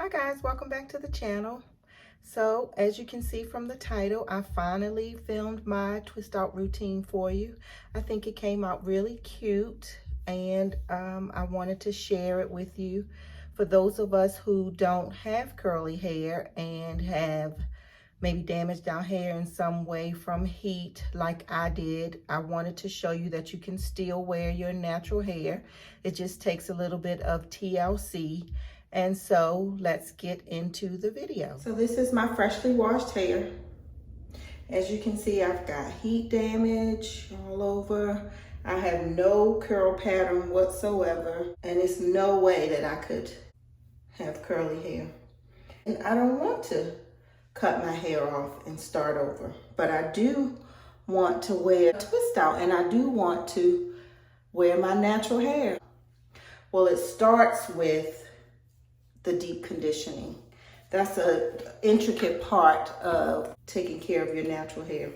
Hi guys, welcome back to the channel. So as you can see from the title, I finally filmed my twist out routine for you. I think it came out really cute and I wanted to share it with you. For those of us who don't have curly hair and have maybe damaged our hair in some way from heat like I did, I wanted to show you that you can still wear your natural hair. It just takes a little bit of TLC. And so let's get into the video. So this is my freshly washed hair. As you can see, I've got heat damage all over. I have no curl pattern whatsoever. And it's no way that I could have curly hair. And I don't want to cut my hair off and start over. But I do want to wear a twist out, and I do want to wear my natural hair. Well, it starts with the deep conditioning. That's an intricate part of taking care of your natural hair.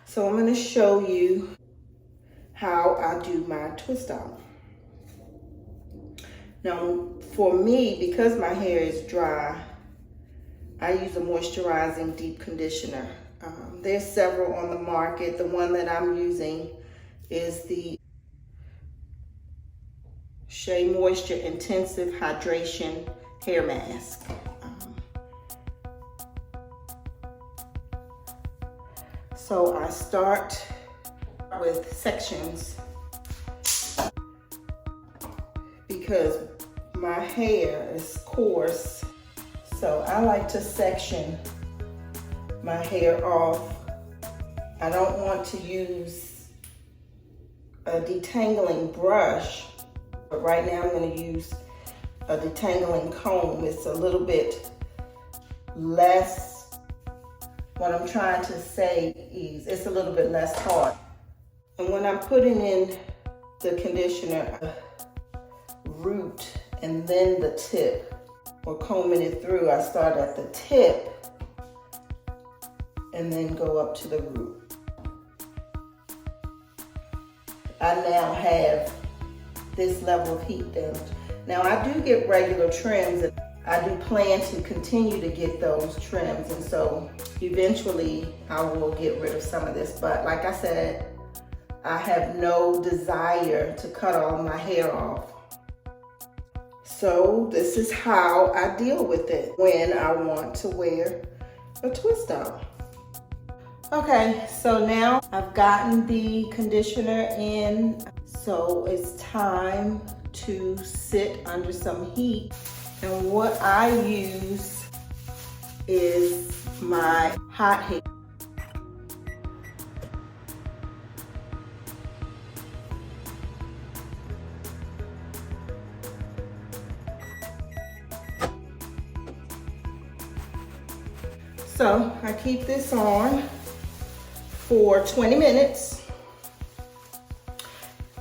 So I'm going to show you how I do my twist out. Now, for me, because my hair is dry, I use a moisturizing deep conditioner. There's several on the market. The one that I'm using is the Shea Moisture Intensive Hydration Hair Mask. So I start with sections because my hair is coarse. So I like to section my hair off. I don't want to use a detangling brush, but right now I'm going to use a detangling comb. It's a little bit less, what I'm trying to say is it's a little bit less hard. And when I'm putting in the conditioner, root and then the tip, or combing it through, I start at the tip and then go up to the root. I now have this level of heat damage. Now I do get regular trims, and I do plan to continue to get those trims, and so eventually I will get rid of some of this. But like I said, I have no desire to cut all my hair off. So this is how I deal with it when I want to wear a twist out. Okay, so now I've gotten the conditioner in, so it's time to sit under some heat. And what I use is my hot heat. So I keep this on for 20 minutes.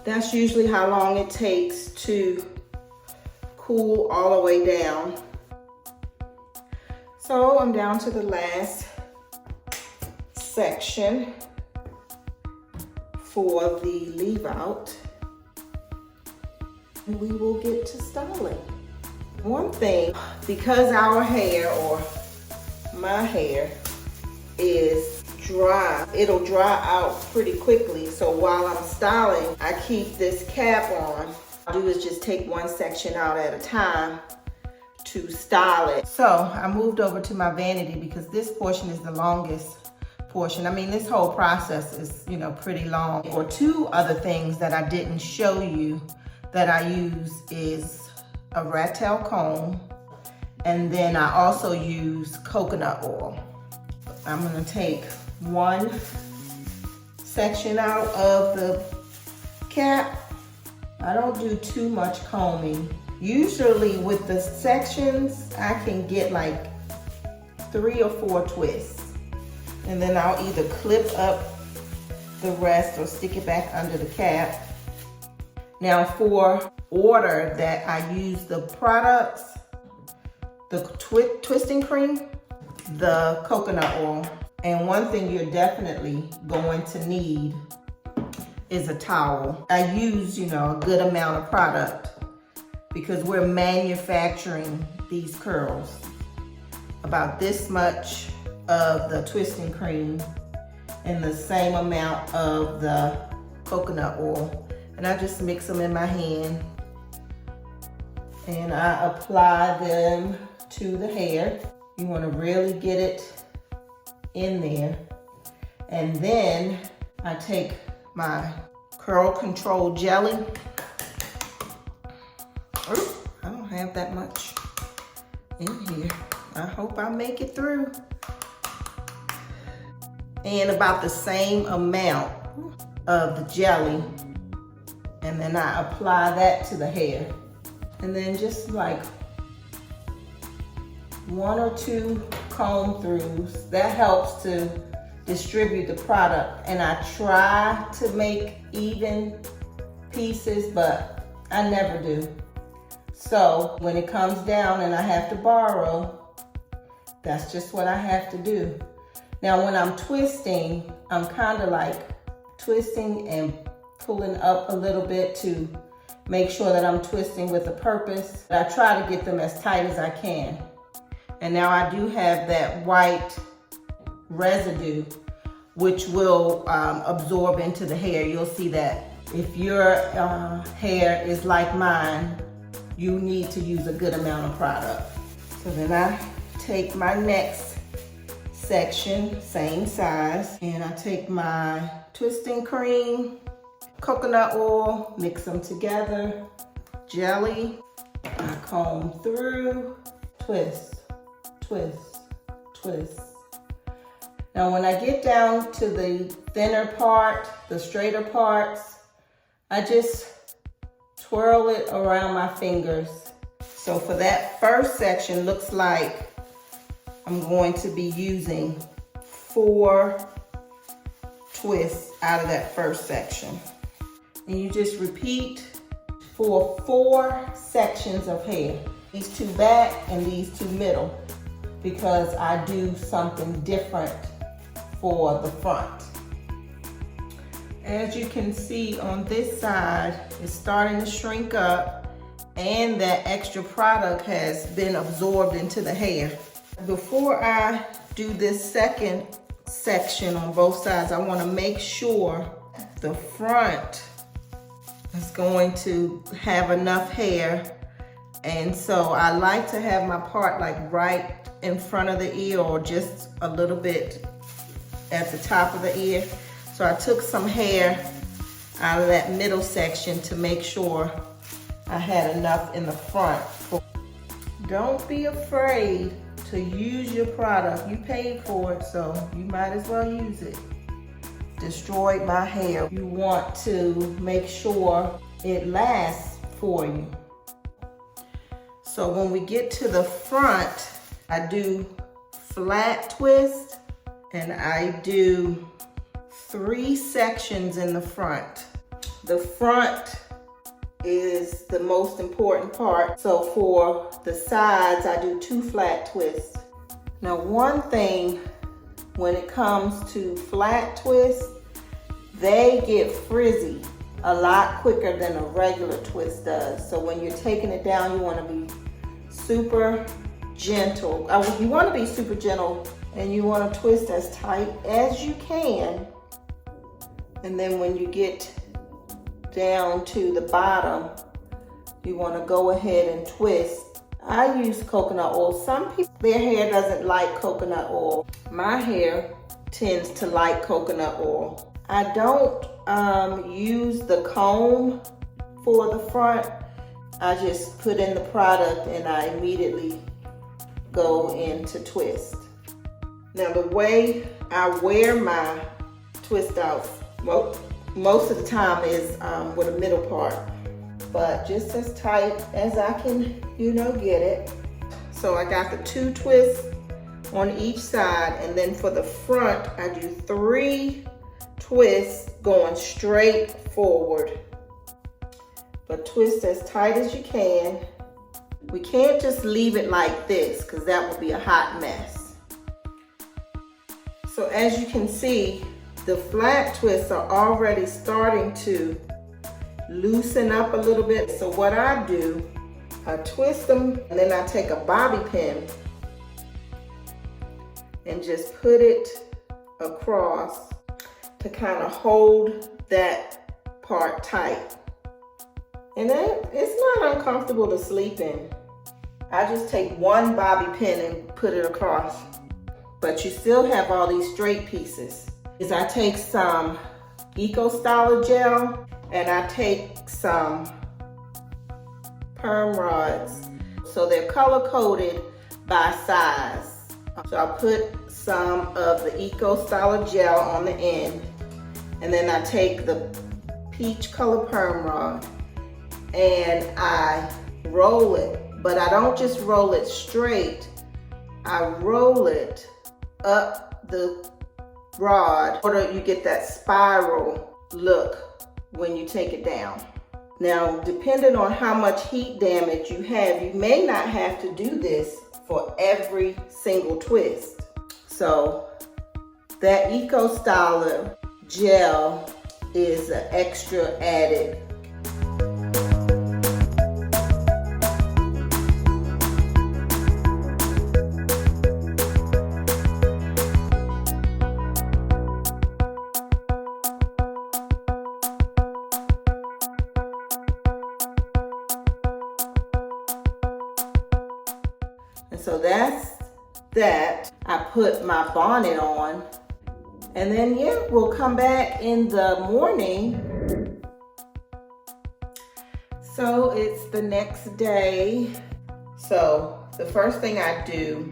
That's usually how long it takes to cool all the way down. So I'm down to the last section for the leave out, and we will get to styling. One thing, because our hair, or my hair, is dry, it'll dry out pretty quickly. So while I'm styling, I keep this cap on. What I do is just take one section out at a time to style it. So I moved over to my vanity because this portion is the longest portion. I mean, this whole process is, pretty long. Or two other things that I didn't show you that I use is a rat tail comb, and then I also use coconut oil. I'm gonna take one section out of the cap. I don't do too much combing. Usually with the sections, I can get like 3 or 4 twists. And then I'll either clip up the rest or stick it back under the cap. Now for order that I use the products, the twisting cream, the coconut oil, and one thing you're definitely going to need is a towel. I use, a good amount of product because we're manufacturing these curls. About this much of the twisting cream and the same amount of the coconut oil. And I just mix them in my hand and I apply them to the hair. You want to really get it in there. And then I take my curl control jelly. Oh, I don't have that much in here. I hope I make it through. And about the same amount of the jelly. And then I apply that to the hair. And then just like 1 or 2 comb throughs. That helps to distribute the product. And I try to make even pieces, but I never do. So when it comes down and I have to borrow, that's just what I have to do. Now when I'm twisting, I'm kind of like twisting and pulling up a little bit to make sure that I'm twisting with a purpose. I try to get them as tight as I can. And now I do have that white residue, which will absorb into the hair. You'll see that. If your hair is like mine, you need to use a good amount of product. So then I take my next section, same size, and I take my twisting cream, coconut oil, mix them together, jelly, I comb through, twist, twist, twist. Now when I get down to the thinner part, the straighter parts, I just twirl it around my fingers. So for that first section, looks like I'm going to be using 4 twists out of that first section. And you just repeat for 4 sections of hair. These 2 back and these 2 middle, because I do something different for the front. As you can see on this side, it's starting to shrink up and that extra product has been absorbed into the hair. Before I do this second section on both sides, I want to make sure the front is going to have enough hair. And so I like to have my part like right in front of the ear or just a little bit at the top of the ear. So I took some hair out of that middle section to make sure I had enough in the front. Don't be afraid to use your product. You paid for it, so you might as well use it. Destroyed my hair. You want to make sure it lasts for you. So when we get to the front, I do flat twist and I do 3 sections in the front. The front is the most important part. So for the sides, I do 2 flat twists. Now one thing when it comes to flat twists, they get frizzy a lot quicker than a regular twist does. So when you're taking it down, you want to be super gentle. You want to be super gentle and you want to twist as tight as you can. And then when you get down to the bottom, you want to go ahead and twist. I use coconut oil. Some people, their hair doesn't like coconut oil. My hair tends to like coconut oil. I don't use the comb for the front. I just put in the product and I immediately go into twist. Now the way I wear my twist outs, well, most of the time is with a middle part, but just as tight as I can, get it. So I got the 2 twists on each side, and then for the front, I do 3 twists going straight forward. But twist as tight as you can. We can't just leave it like this because that would be a hot mess. So as you can see, the flat twists are already starting to loosen up a little bit. So what I do I twist them, and then I take a bobby pin and just put it across to kind of hold that part tight. And then it's not uncomfortable to sleep in. I just take one bobby pin and put it across. But you still have all these straight pieces. Is I take some Eco Styler gel and I take some perm rods. So they're color coded by size. So I put some of the Eco Styler gel on the end, and then I take the peach color perm rod and I roll it. But I don't just roll it straight, I roll it up the rod so that you get that spiral look when you take it down. Now, depending on how much heat damage you have, you may not have to do this for every single twist. So that Eco Styler gel is an extra added. And so that's that. I put my bonnet on, and then yeah, we'll come back in the morning. So it's the next day. So the first thing I do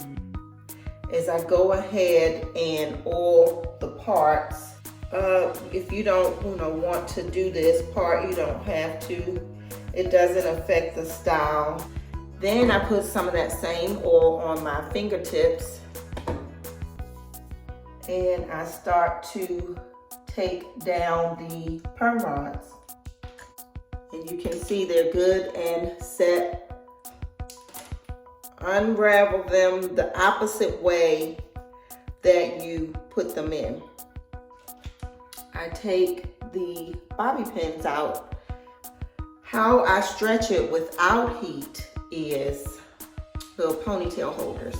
is I go ahead and oil the parts. If you don't want to do this part, you don't have to. It doesn't affect the style. Then I put some of that same oil on my fingertips, and I start to take down the perm rods. And you can see they're good and set. Unravel them the opposite way that you put them in. I take the bobby pins out. How I stretch it without heat is little ponytail holders.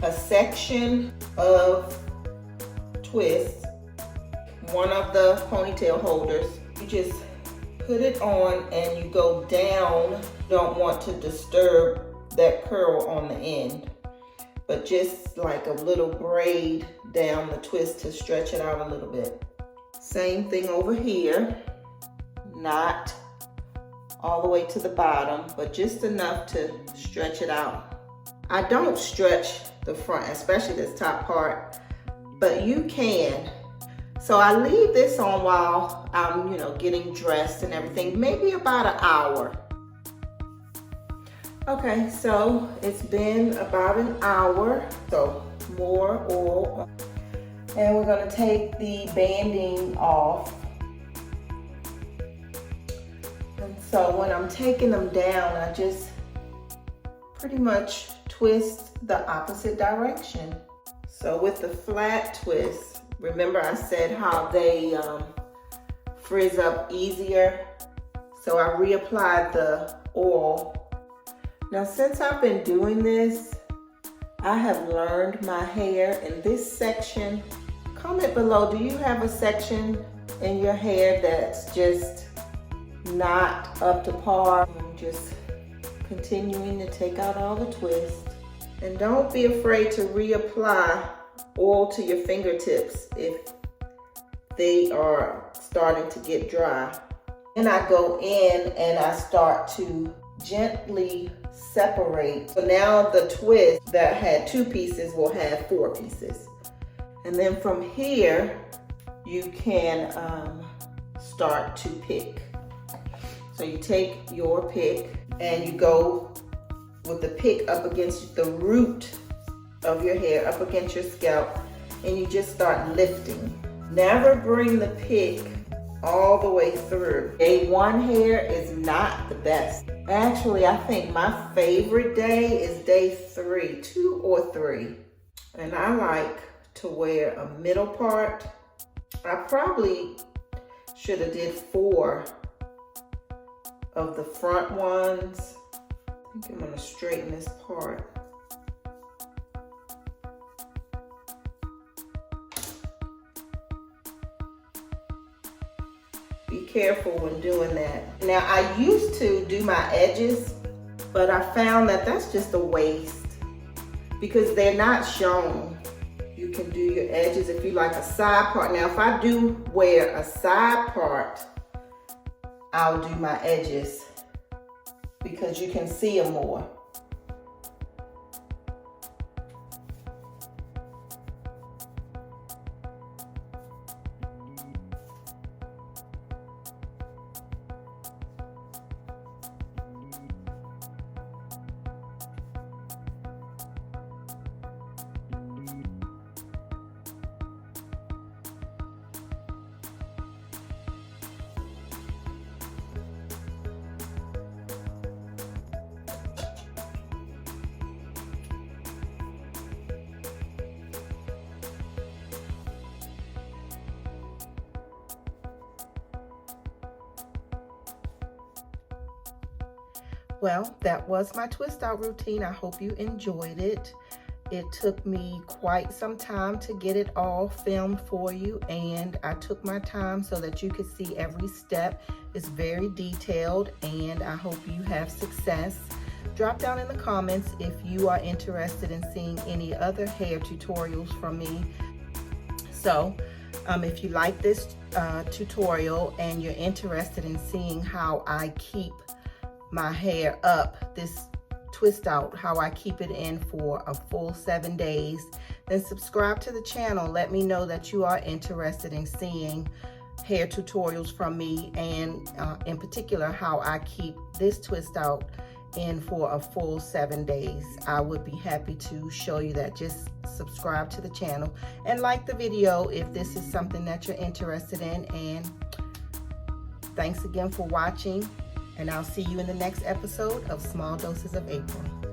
A section of twist, one of the ponytail holders, you just put it on and you go down. You don't want to disturb that curl on the end, but just like a little braid down the twist to stretch it out a little bit. Same thing over here, not all the way to the bottom, but just enough to stretch it out. I don't stretch the front, especially this top part, but you can. So I leave this on while I'm, getting dressed and everything, maybe about an hour. Okay, so it's been about an hour, so more oil. And we're gonna take the banding off. And so when I'm taking them down, I just pretty much twist the opposite direction. So with the flat twist, remember I said how they frizz up easier. So I reapplied the oil. Now since I've been doing this, I have learned my hair in this section. Comment below, do you have a section in your hair that's just not up to par? I'm just continuing to take out all the twists. And don't be afraid to reapply oil to your fingertips if they are starting to get dry. And I go in and I start to gently separate. So now the twist that had 2 pieces will have 4 pieces. And then from here, you can start to pick. So you take your pick and you go with the pick up against the root of your hair, up against your scalp, and you just start lifting. Never bring the pick all the way through. Day 1 hair is not the best. Actually, I think my favorite day is day 3, 2 or 3. And I like to wear a middle part. I probably should have did 4 of the front ones. I think I'm gonna straighten this part. Be careful when doing that. Now, I used to do my edges, but I found that that's just a waste because they're not shown. You can do your edges if you like a side part. Now, if I do wear a side part, I'll do my edges because you can see them more. Well, that was my twist out routine. I hope you enjoyed it. It took me quite some time to get it all filmed for you, and I took my time so that you could see every step. It's very detailed, and I hope you have success. Drop down in the comments if you are interested in seeing any other hair tutorials from me. So, if you like this tutorial and you're interested in seeing how I keep my hair up, this twist out, how I keep it in for a full 7 days, then subscribe to the channel. Let me know that you are interested in seeing hair tutorials from me, and in particular how I keep this twist out in for a full 7 days. I would be happy to show you that. Just subscribe to the channel and like the video if this is something that you're interested in. And thanks again for watching, and I'll see you in the next episode of Small Doses of April.